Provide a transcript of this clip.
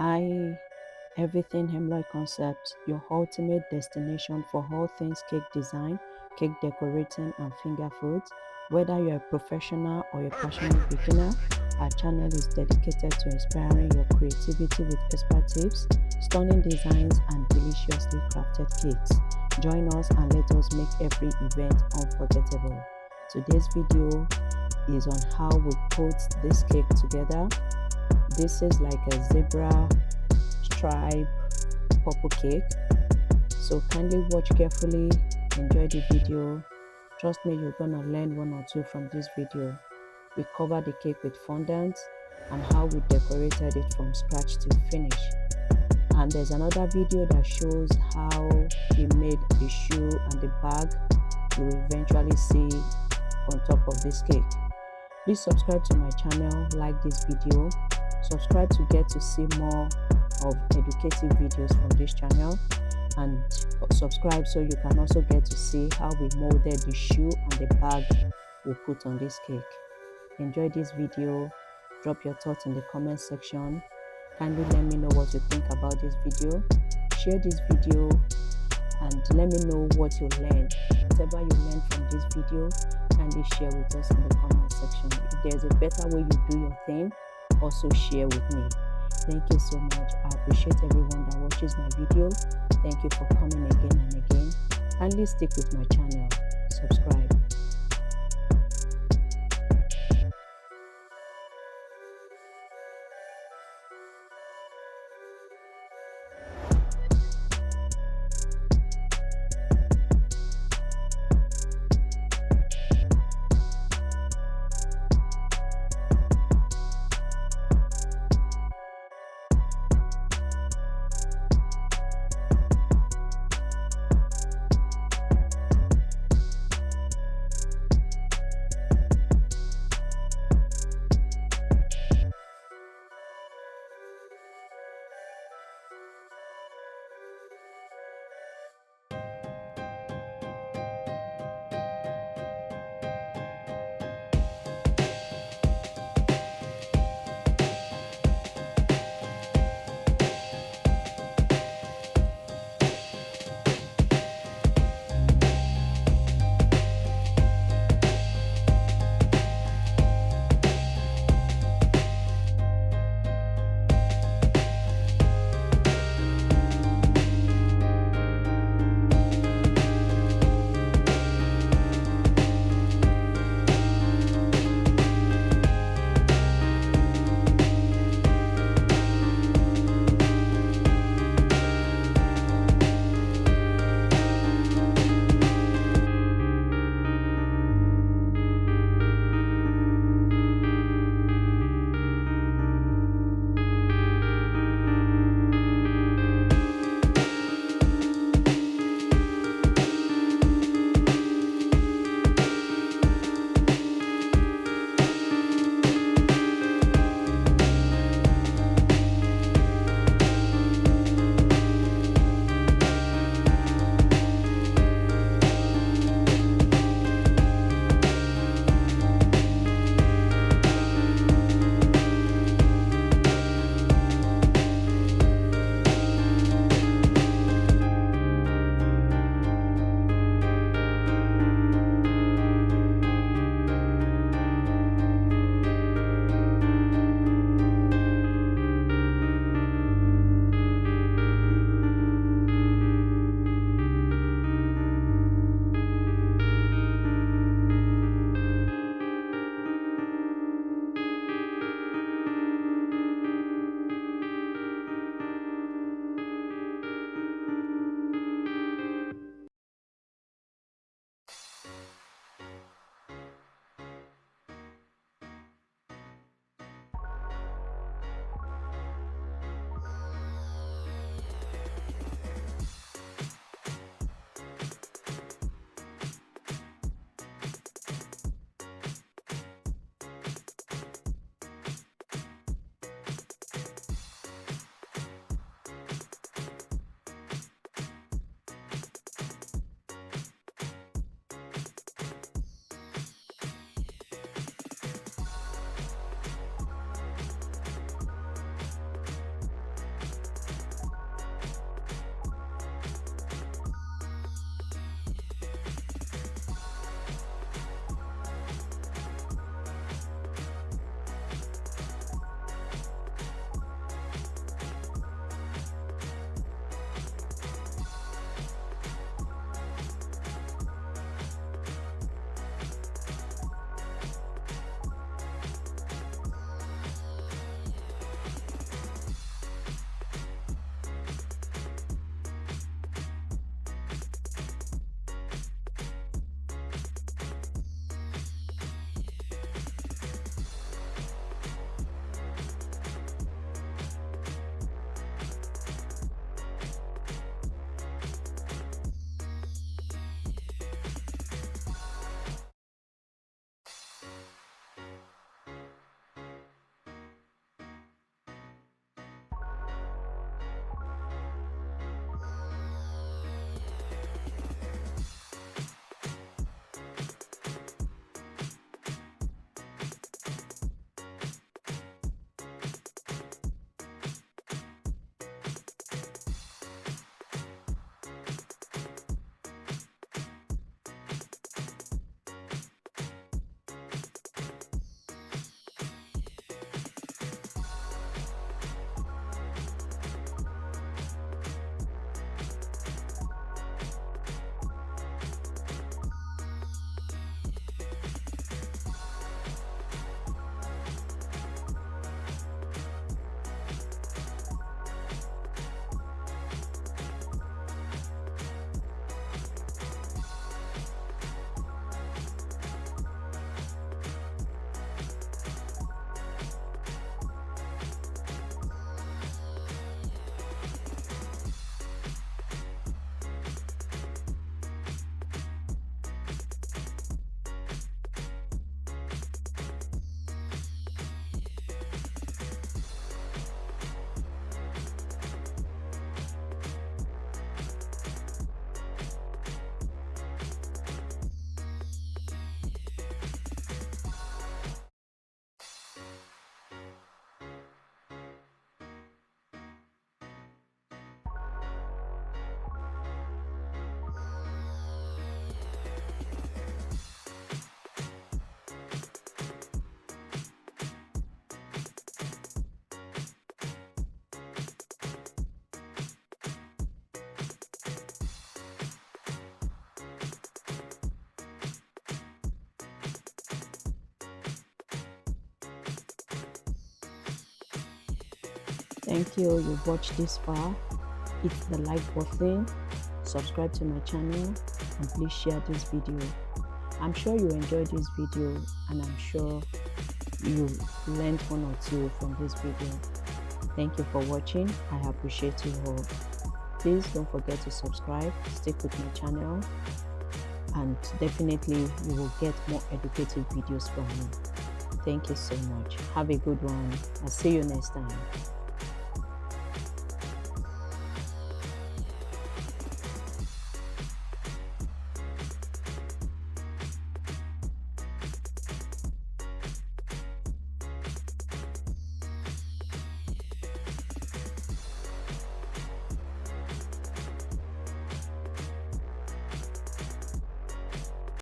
Hi, everything EmloyConcepts, your ultimate destination for all things cake design, cake decorating, and finger foods. Whether you're a professional or a passionate beginner, our channel is dedicated to inspiring your creativity with expert tips, stunning designs, and deliciously crafted cakes. Join us and let us make every event unforgettable. Today's video is on how we put this cake together. This is like a zebra stripe purple cake, so kindly watch carefully, enjoy the video. Trust me, you're gonna learn one or two from this video. We covered the cake with fondant and how we decorated it from scratch to finish, and there's another video that shows how we made the shoe and the bag you will eventually see on top of this cake. Please subscribe to my channel, like this video, subscribe to get to see more of educative videos from this channel, and subscribe so you can also get to see how we molded the shoe and the bag we put on this cake. Enjoy this video. Drop your thoughts in the comment section. Kindly let me know what you think about this video. Share this video and let me know what you learned. Whatever you learned from this video, kindly share with us in the comment section. If there's a better way you do your thing, also share with me. Thank you so much. I appreciate everyone that watches my video. Thank you for coming again and again. Kindly stick with my channel. Subscribe. Thank you. You've watched this far. Hit the like button, subscribe to my channel, and please share this video. I'm sure you enjoyed this video, and I'm sure you learned one or two from this video. Thank you for watching. I appreciate you all. Please don't forget to subscribe, stick with my channel, and definitely you will get more educative videos from me. Thank you so much. Have a good one. I'll see you next time.